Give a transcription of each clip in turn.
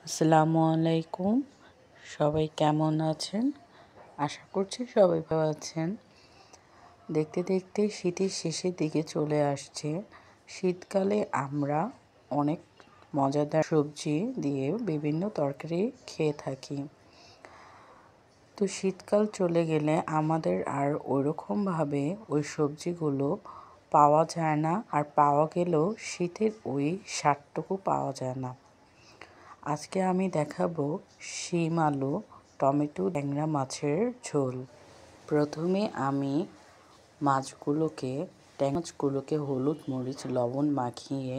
আসসালামু আলাইকুম। সবাই কেমন আছেন? আশা করছি সবাই ভালো আছেন। দেখতে দেখতে শীতের শেষের দিকে চলে আসছে। শীতকালে আমরা অনেক মজাদার সবজি দিয়ে বিভিন্ন তরকারি খেয়ে থাকি। তো শীতকাল চলে গেলে আমাদের আর ওইরকমভাবে ওই সবজিগুলো পাওয়া যায় না, আর পাওয়া গেলেও শীতের ওই স্বাদটুকু পাওয়া যায় না। আজকে আমি দেখাবো শিম আলু টমেটো ট্যাংরা মাছের ঝোল। প্রথমে আমি মাছগুলোকে হলুদ মরিচ লবণ মাখিয়ে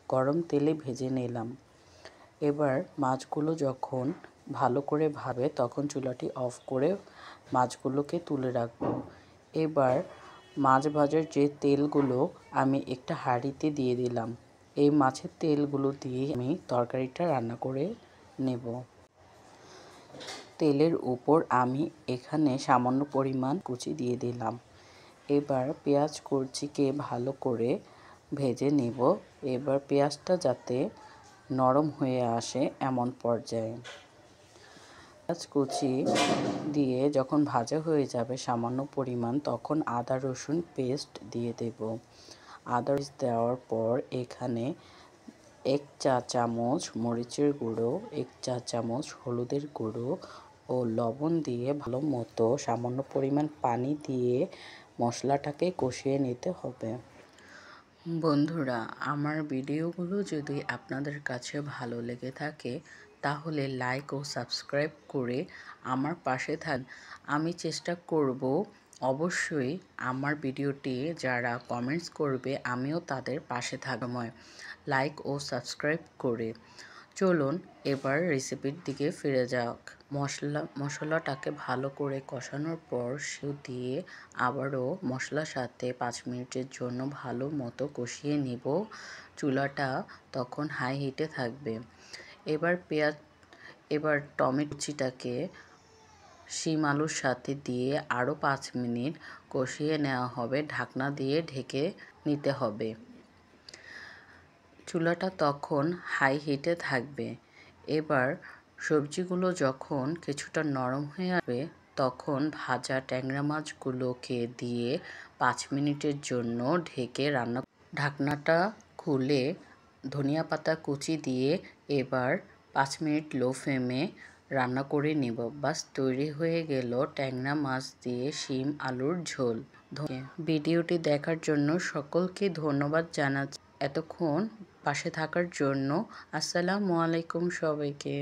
গরম তেলে ভেজে নিলাম। এবার মাছগুলো যখন ভালো করে ভাবে তখন চুলাটি অফ করে মাছগুলোকে তুলে রাখবো। এবার মাছ ভাজার যে তেলগুলো আমি একটা হাঁড়িতে দিয়ে দিলাম। এই মাছের তেলগুলো দিয়ে আমি তরকারিটা রান্না করে নেব। তেলের উপর আমি এখানে সামান্য পরিমাণ কুচি দিয়ে দিলাম। এবার পেঁয়াজ কুচিকে ভালো করে ভেজে নেব। এবার পেঁয়াজটা যাতে নরম হয়ে আসে এমন পর্যায়ে পেঁয়াজ কুচি দিয়ে যখন ভাজা হয়ে যাবে সামান্য পরিমাণ, তখন আদা রসুন পেস্ট দিয়ে দেব। আদা দেওয়ার পর এখানে 1 চা চামচ মরিচের গুঁড়ো, 1 চা চামচ হলুদের গুঁড়ো ও লবণ দিয়ে ভালো মতো সামান্য পরিমাণ পানি দিয়ে মশলাটাকে কষিয়ে নিতে হবে। বন্ধুরা, আমার ভিডিওগুলো যদি আপনাদের কাছে ভালো লেগে থাকে তাহলে লাইক ও সাবস্ক্রাইব করে আমার পাশে থাক। আমি চেষ্টা করব অবশ্যই আমার ভিডিওটি যারা কমেন্টস করবে আমিও তাদের পাশে থাকব লাইক ও সাবস্ক্রাইব করে। চলুন এবার রেসিপির দিকে ফিরে যাক। মশলাটাকে ভালো করে কষানোর পর সেও দিয়ে আবারও মশলার সাথে 5 মিনিটের জন্য ভালো মতো কষিয়ে নিব। চুলাটা তখন হাই হিটে থাকবে। এবার টমেটোটাকে শিম আলুর সাথে দিয়ে আরও 5 মিনিট কষিয়ে নেওয়া হবে। ঢাকনা দিয়ে ঢেকে নিতে হবে। চুলাটা তখন হাই হিটে থাকবে। এবার সবজিগুলো যখন কিছুটা নরম হয়ে আসবে তখন ভাজা ট্যাংরা মাছগুলোকে দিয়ে 5 মিনিটের জন্য ঢেকে ঢাকনাটা খুলে ধনিয়া পাতা কুচি দিয়ে এবার 5 মিনিট লো ফ্লেমে রান্না করে নেব। বাস তৈরি হয়ে গেল ট্যাংরা মাছ দিয়ে শিম আলুর ঝোল। ভিডিওটি দেখার জন্য সকলকে ধন্যবাদ জানাচ্ছি এতক্ষণ পাশে থাকার জন্য। আসসালামু আলাইকুম সবাইকে।